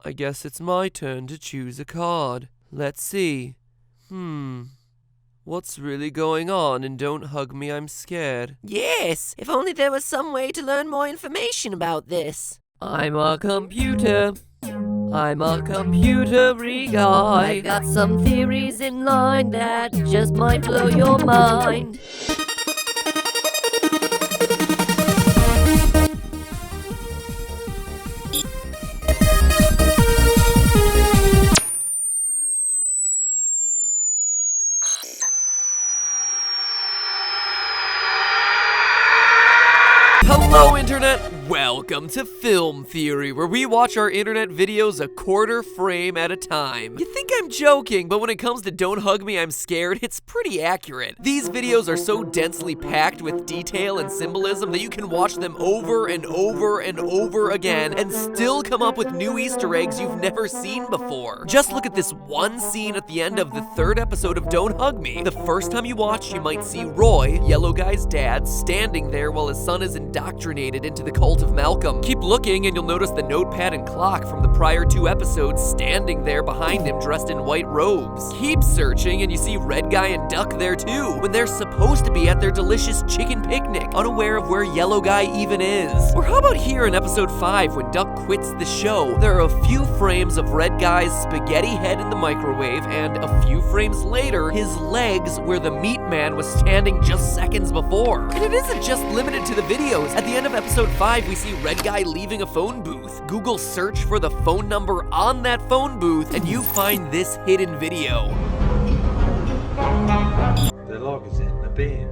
I guess it's my turn to choose a card. Let's see. What's really going on in Don't Hug Me, I'm Scared? Yes, if only there was some way to learn more information about this. I'm a computer. I'm a computer-y guy. I've got some theories in line that just might blow your mind. Hello, Internet! Welcome to Film Theory, where we watch our internet videos a quarter frame at a time. You think I'm joking, but when it comes to Don't Hug Me, I'm Scared, it's pretty accurate. These videos are so densely packed with detail and symbolism that you can watch them over and over and over again and still come up with new Easter eggs you've never seen before. Just look at this one scene at the end of the third episode of Don't Hug Me. The first time you watch, you might see Roy, Yellow Guy's dad, standing there while his son is indoctrinated into the cult of Malcolm. Keep looking and you'll notice the notepad and clock from the prior two episodes standing there behind him dressed in white robes. Keep searching and you see Red Guy and Duck there too, when they're supposed to be at their delicious chicken picnic, unaware of where Yellow Guy even is. Or how about here in episode 5 when Duck quits the show? There are a few frames of Red Guy's spaghetti head in the microwave and a few frames later, his legs where the meat man was standing just seconds before. And it isn't just limited to the videos. At the end of episode 5, we see Red Guy leaving a phone booth. Google search for the phone number on that phone booth and you find this hidden video. The log is in the bin.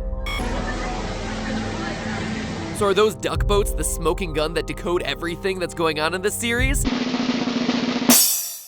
So are those duck boats the smoking gun that decode everything that's going on in this series?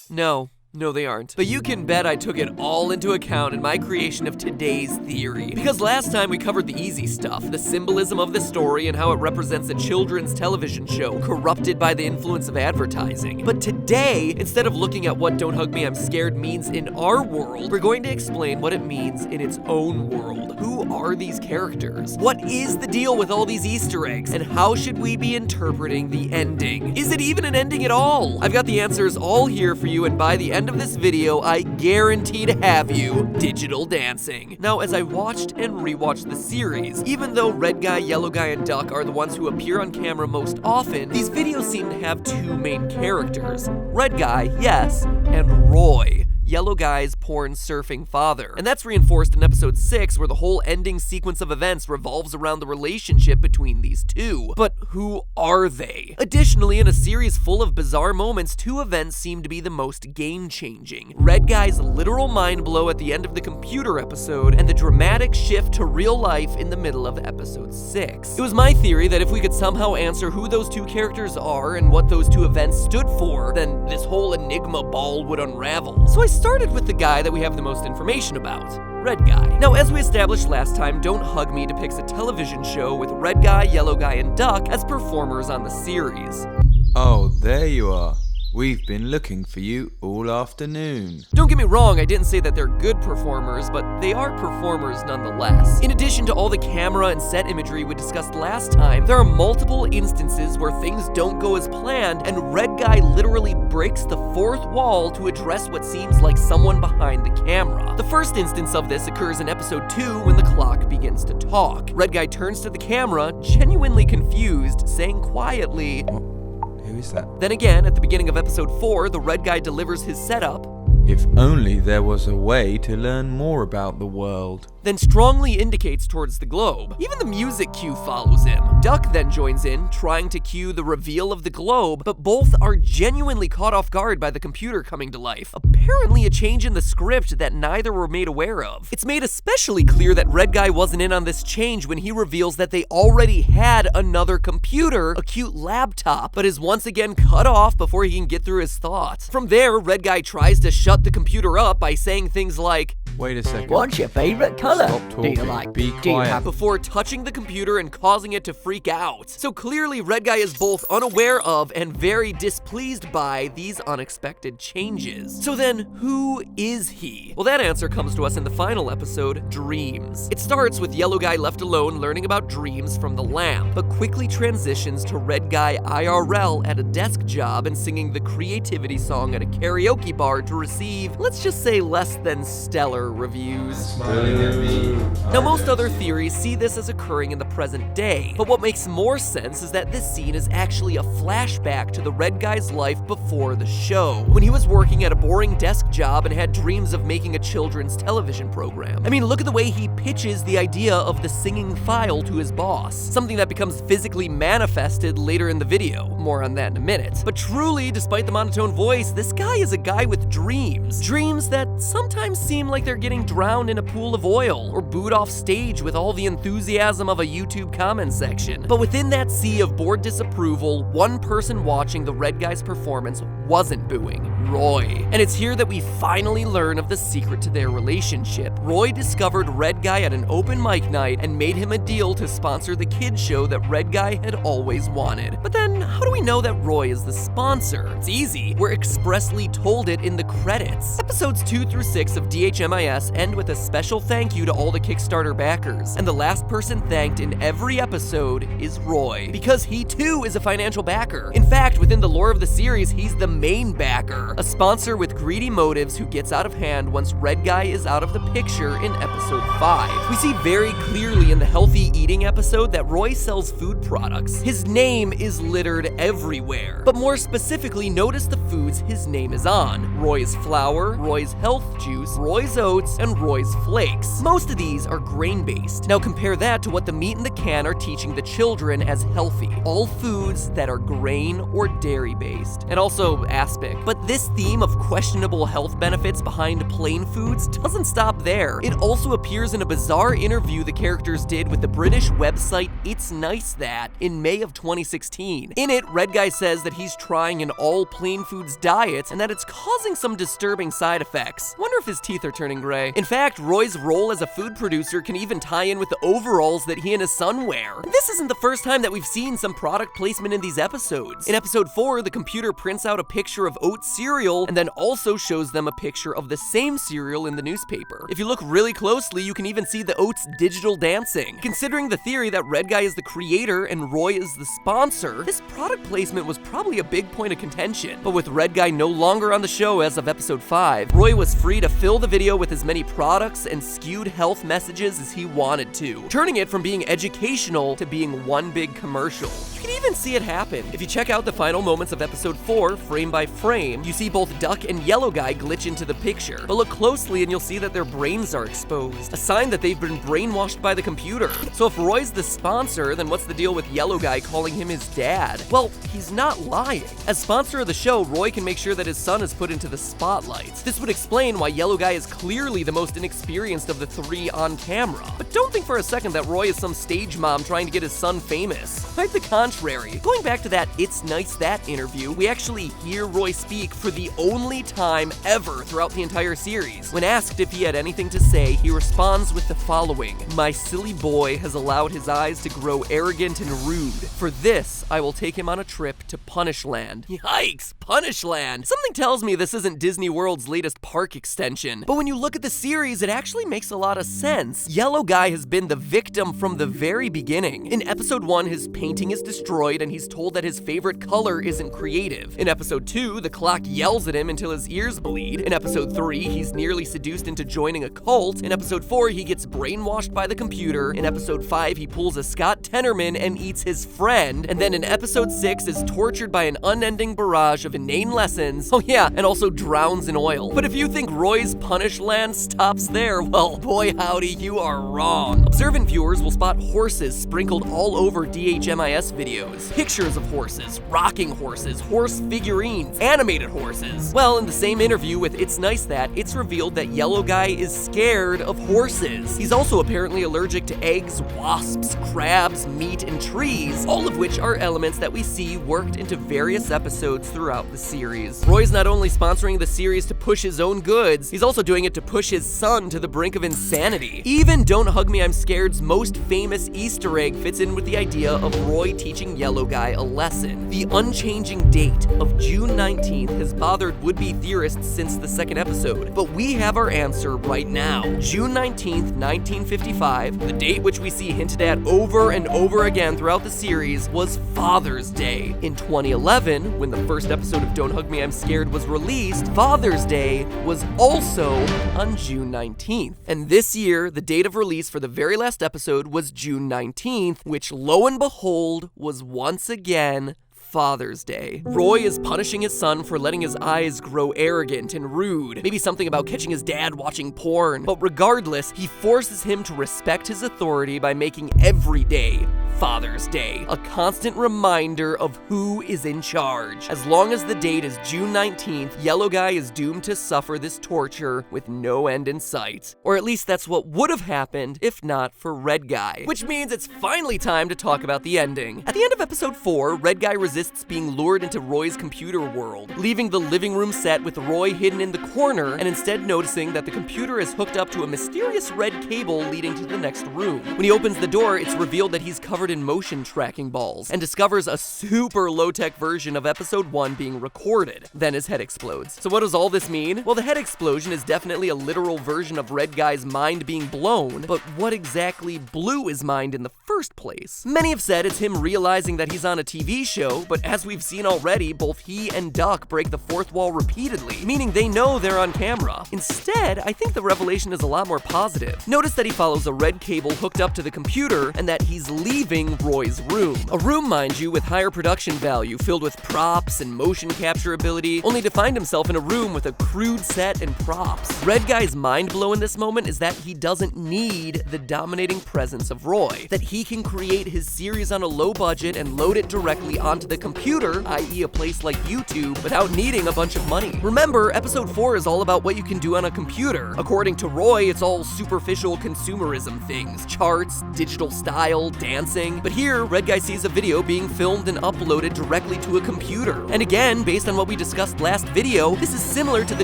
No, they aren't. But you can bet I took it all into account in my creation of today's theory. Because last time we covered the easy stuff, the symbolism of the story and how it represents a children's television show corrupted by the influence of advertising. But today, instead of looking at what Don't Hug Me, I'm Scared means in our world, we're going to explain what it means in its own world. Who are these characters? What is the deal with all these Easter eggs? And how should we be interpreting the ending? Is it even an ending at all? I've got the answers all here for you, and by the end of this video, I guarantee to have you digital dancing. Now, as I watched and rewatched the series, even though Red Guy, Yellow Guy, and Duck are the ones who appear on camera most often, these videos seem to have two main characters. Red Guy, yes, and Roy, Yellow Guy's porn surfing father. And that's reinforced in episode 6, where the whole ending sequence of events revolves around the relationship between these two. But who are they? Additionally, in a series full of bizarre moments, two events seem to be the most game-changing. Red Guy's literal mind blow at the end of the computer episode, and the dramatic shift to real life in the middle of episode 6. It was my theory that if we could somehow answer who those two characters are and what those two events stood for, then this whole enigma ball would unravel. So I started with the guy that we have the most information about, Red Guy. Now, as we established last time, Don't Hug Me depicts a television show with Red Guy, Yellow Guy, and Duck as performers on the series. Oh, there you are. We've been looking for you all afternoon. Don't get me wrong, I didn't say that they're good performers, but they are performers nonetheless. In addition to all the camera and set imagery we discussed last time, there are multiple instances where things don't go as planned, and Red Guy literally breaks the fourth wall to address what seems like someone behind the camera. The first instance of this occurs in episode 2 when the clock begins to talk. Red Guy turns to the camera, genuinely confused, saying quietly, Who is that? Then again, at the beginning of episode 4, the Red Guy delivers his setup. If only there was a way to learn more about the world. Then strongly indicates towards the globe. Even the music cue follows him. Duck then joins in, trying to cue the reveal of the globe, but both are genuinely caught off guard by the computer coming to life. Apparently a change in the script that neither were made aware of. It's made especially clear that Red Guy wasn't in on this change when he reveals that they already had another computer, a cute laptop, but is once again cut off before he can get through his thoughts. From there, Red Guy tries to shut the computer up by saying things like, Wait a second. What's your favorite color? color Stop do you talking. like? Be Do you quiet. have before touching the computer and causing it to freak out. So clearly, Red Guy is both unaware of and very displeased by these unexpected changes. So then, who is he? Well, that answer comes to us in the final episode, Dreams. It starts with Yellow Guy left alone learning about dreams from the lamp, but quickly transitions to Red Guy IRL at a desk job and singing the creativity song at a karaoke bar to receive, let's just say, less than stellar reviews. Smiling at me. Now, most other theories see this as occurring in the present day, but what makes more sense is that this scene is actually a flashback to the Red Guy's life before the show, when he was working at a boring desk job and had dreams of making a children's television program. I mean, look at the way he pitches the idea of the singing file to his boss, something that becomes physically manifested later in the video. More on that in a minute. But truly, despite the monotone voice, this guy is a guy with dreams. Dreams that sometimes seem like they're getting drowned in a pool of oil, or booed off stage with all the enthusiasm of a YouTube comment section. But within that sea of bored disapproval, one person watching the Red Guy's performance wasn't booing: Roy. And it's here that we finally learn of the secret to their relationship. Roy discovered Red Guy at an open mic night and made him a deal to sponsor the kids show that Red Guy had always wanted. But then, how do we know that Roy is the sponsor? It's easy. We're expressly told it in the credits. Episodes 2 through 6 of DHMIS end with a special thank you to all the Kickstarter backers, and the last person thanked in every episode is Roy, because he too is a financial backer. In fact, within the lore of the series, he's the main backer, a sponsor with greedy motives who gets out of hand once Red Guy is out of the picture in episode 5. We see very clearly in the healthy eating episode that Roy sells food products. His name is littered everywhere, but more specifically, notice the foods his name is on: Roy's Flour, Roy's Health Juice, Roy's Oats, and Roy's Flakes. Most of these are grain-based. Now compare that to what the meat in the can are teaching the children as healthy: all foods that are grain or dairy-based, and also aspic. But this theme of questionable health benefits behind plain foods doesn't stop there. It also appears in a bizarre interview the characters did with the British website It's Nice That in May of 2016. In it, Red Guy says that he's trying an all plain foods diet and that it's causing some disturbing side effects. Wonder if his teeth are turning gray. In fact, Roy's role as a food producer can even tie in with the overalls that he and his son wear. And this isn't the first time that we've seen some product placement in these episodes. In episode 4, the computer prints out a picture of oat cereal and then also shows them a picture of the same cereal in the newspaper. If you look really closely, you can even see the oats digital dancing. Considering the theory that Red Guy is the creator and Roy is the sponsor, this product placement was probably a big point of contention. But with Red Guy no longer on the show as of episode 5, Roy was free to fill the video with as many products and skewed health messages as he wanted to, turning it from being educational to being one big commercial. You can even see it happen. If you check out the final moments of episode 4, frame by frame, you see both Duck and Yellow Guy glitch into the picture. But look closely and you'll see that their brains are exposed, a sign that they've been brainwashed by the computer. So if Roy's the sponsor, then what's the deal with Yellow Guy calling him his dad? Well, he's not lying. As sponsor of the show, Roy can make sure that his son is put into the spotlight. This would explain why Yellow Guy is clearly the most inexperienced of the 3 on camera. But don't think for a second that Roy is some stage mom trying to get his son famous. Quite the contrary. Going back to that It's Nice That interview, we actually hear Roy speak for the only time ever throughout the entire series. When asked if he had anything to say, he responds with the following: "My silly boy has allowed his eyes to grow arrogant and rude. For this, I will take him on a trip to Punishland." Yikes, Punishland! Something tells me this isn't Disney World's latest park extension. But when you look at the series, it actually makes a lot of sense. Yellow Guy has been the victim from the very beginning. In episode 1, his painting is destroyed and he's told that his favorite color isn't creative. In episode 2, the clock yells at him until his ears bleed. In episode 3, he's nearly seduced into joining a cult. In episode 4, he gets brainwashed by the computer. In episode 5, he pulls a Scott Tenorman and eats his friend. And then in episode 6, is tortured by an unending barrage of inane lessons. Oh yeah, and also drowns in oil. But if you think Roy's Punishland stops there, well, boy howdy, you are wrong. Observant viewers will spot horses sprinkled all over DHMIS videos. Pictures of horses, rocking horses, horse figurines, animated horses. Well, in the same interview with It's Nice That, it's revealed that Yellow Guy is scared of horses. He's also apparently allergic to eggs, wasps, crabs, meat, and trees, all of which are elements that we see worked into various episodes throughout the series. Roy's not only sponsoring the series to push his own goods, he's also doing it to push his son to the brink of insanity. Even Don't Hug Me, I'm Scared's most famous Easter egg fits in with the idea of Roy teaching Yellow Guy a lesson. The unchanging date of June 19th has bothered would-be theorists since the second episode, but we have our answer right now. June 19th, 1955, the date which we see hinted at over and over again throughout the series, was Father's Day. In 2011, when the first episode of Don't Hug Me, I'm Scared was released, Father's Day was also on June 19th. And this year, the date of release for the very last episode was June 19th, which lo and behold was once again Father's Day. Roy is punishing his son for letting his eyes grow arrogant and rude. Maybe something about catching his dad watching porn. But regardless, he forces him to respect his authority by making every day Father's Day, a constant reminder of who is in charge. As long as the date is June 19th, Yellow Guy is doomed to suffer this torture with no end in sight. Or at least that's what would have happened if not for Red Guy. Which means it's finally time to talk about the ending. At the end of episode 4, Red Guy resists being lured into Roy's computer world, leaving the living room set with Roy hidden in the corner and instead noticing that the computer is hooked up to a mysterious red cable leading to the next room. When he opens the door, it's revealed that he's covered in motion tracking balls and discovers a super low-tech version of episode 1 being recorded. Then his head explodes. So what does all this mean? Well, the head explosion is definitely a literal version of Red Guy's mind being blown, but what exactly blew his mind in the first place? Many have said it's him realizing that he's on a TV show, but as we've seen already, both he and Duck break the fourth wall repeatedly, meaning they know they're on camera. Instead, I think the revelation is a lot more positive. Notice that he follows a red cable hooked up to the computer and that he's leaving Roy's room. A room, mind you, with higher production value, filled with props and motion capture ability, only to find himself in a room with a crude set and props. Red Guy's mind blow in this moment is that he doesn't need the dominating presence of Roy, that he can create his series on a low budget and load it directly onto the computer, i.e. a place like YouTube, without needing a bunch of money. Remember, episode 4 is all about what you can do on a computer. According to Roy, it's all superficial consumerism things, charts, digital style, dancing, but here, Red Guy sees a video being filmed and uploaded directly to a computer. And again, based on what we discussed last video, this is similar to the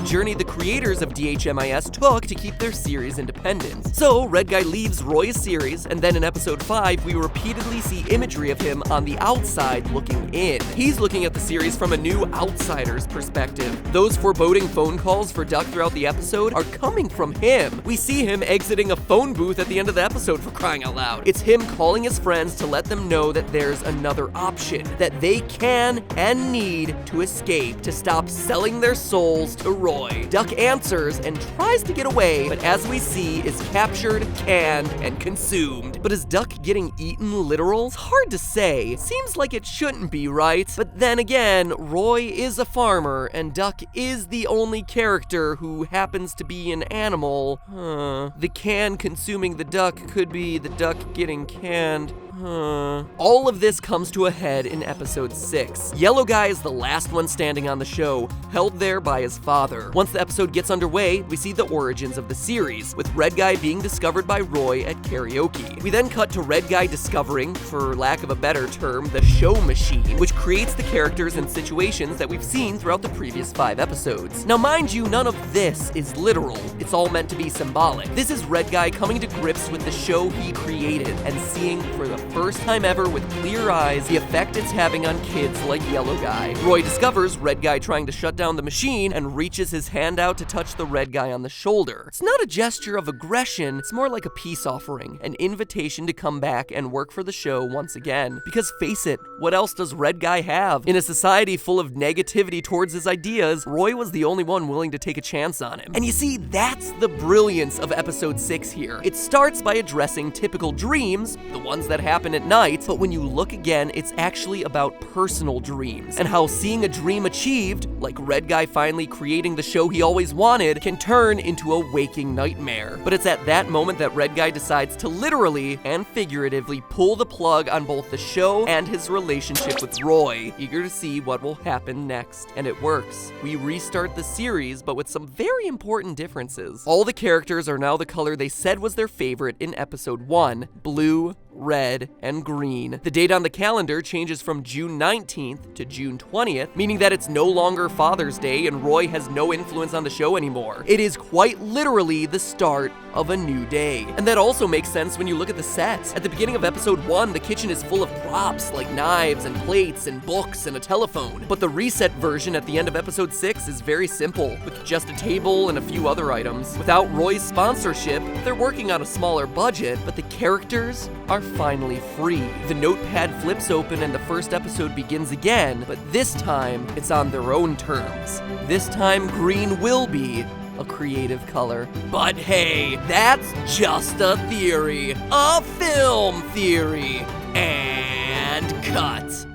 journey the creators of DHMIS took to keep their series independent. So, Red Guy leaves Roy's series, and then in episode 5, we repeatedly see imagery of him on the outside looking in. He's looking at the series from a new outsider's perspective. Those foreboding phone calls for Duck throughout the episode are coming from him. We see him exiting a phone booth at the end of the episode, for crying out loud. It's him calling his friends to let them know that there's another option, that they can and need to escape, to stop selling their souls to Roy. Duck answers and tries to get away, but as we see, is captured, canned, and consumed. But is Duck getting eaten literal? It's hard to say. Seems like it shouldn't be, right? But then again, Roy is a farmer, and Duck is the only character who happens to be an animal. The can consuming the duck could be the duck getting canned. All of this comes to a head in episode 6. Yellow Guy is the last one standing on the show, held there by his father. Once the episode gets underway, we see the origins of the series, with Red Guy being discovered by Roy at karaoke. We then cut to Red Guy discovering, for lack of a better term, the show machine, which creates the characters and situations that we've seen throughout the previous 5 episodes. Now mind you, none of this is literal. It's all meant to be symbolic. This is Red Guy coming to grips with the show he created and seeing for the first time ever with clear eyes the effect it's having on kids like Yellow Guy. Roy discovers Red Guy trying to shut down the machine and reaches his hand out to touch the Red Guy on the shoulder. It's not a gesture of aggression, it's more like a peace offering, an invitation to come back and work for the show once again. Because face it, what else does Red Guy have? In a society full of negativity towards his ideas, Roy was the only one willing to take a chance on him. And you see, that's the brilliance of episode 6 here. It starts by addressing typical dreams, the ones that happen happen at night, but when you look again, it's actually about personal dreams, and how seeing a dream achieved, like Red Guy finally creating the show he always wanted, can turn into a waking nightmare. But it's at that moment that Red Guy decides to literally and figuratively pull the plug on both the show and his relationship with Roy, eager to see what will happen next. And it works. We restart the series, but with some very important differences. All the characters are now the color they said was their favorite in episode 1, blue, red, and green. The date on the calendar changes from June 19th to June 20th, meaning that it's no longer Father's Day and Roy has no influence on the show anymore. It is quite literally the start of a new day. And that also makes sense when you look at the sets. At the beginning of episode 1, the kitchen is full of props like knives and plates and books and a telephone. But the reset version at the end of episode 6 is very simple, with just a table and a few other items. Without Roy's sponsorship, they're working on a smaller budget, but the characters are finally free. The notepad flips open and the first episode begins again, but this time it's on their own terms. This time green will be a creative color. But hey, that's just a theory. A film theory. And cut.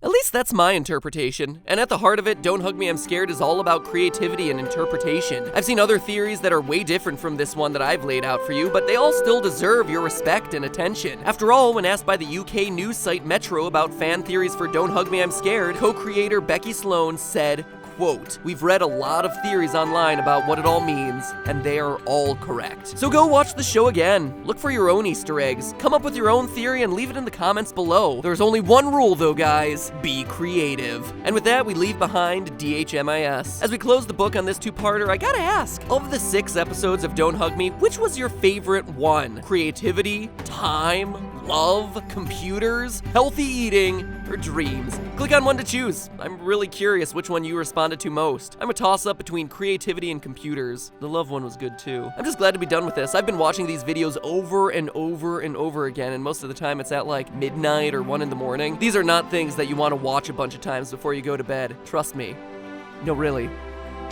At least that's my interpretation. And at the heart of it, Don't Hug Me, I'm Scared is all about creativity and interpretation. I've seen other theories that are way different from this one that I've laid out for you, but they all still deserve your respect and attention. After all, when asked by the UK news site Metro about fan theories for Don't Hug Me, I'm Scared, co-creator Becky Sloan said, quote, "We've read a lot of theories online about what it all means, and they are all correct. So go watch the show again. Look for your own Easter eggs. Come up with your own theory and leave it in the comments below. There's only one rule though, guys. Be creative." And with that, we leave behind DHMIS. As we close the book on this two-parter, I gotta ask, of the 6 episodes of Don't Hug Me, which was your favorite one? Creativity? Time? Love? Computers? Healthy eating? Or dreams? Click on one to choose. I'm really curious which one you responded to most. I'm a toss-up between creativity and computers. The love one was good too. I'm just glad to be done with this. I've been watching these videos over and over and over again, and most of the time it's at like midnight or 1 in the morning. These are not things that you want to watch a bunch of times before you go to bed. Trust me. No, really.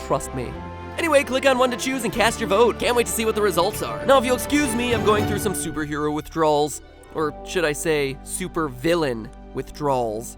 Trust me. Anyway, click on one to choose and cast your vote. Can't wait to see what the results are. Now, if you'll excuse me, I'm going through some superhero withdrawals. Or should I say, super villain withdrawals.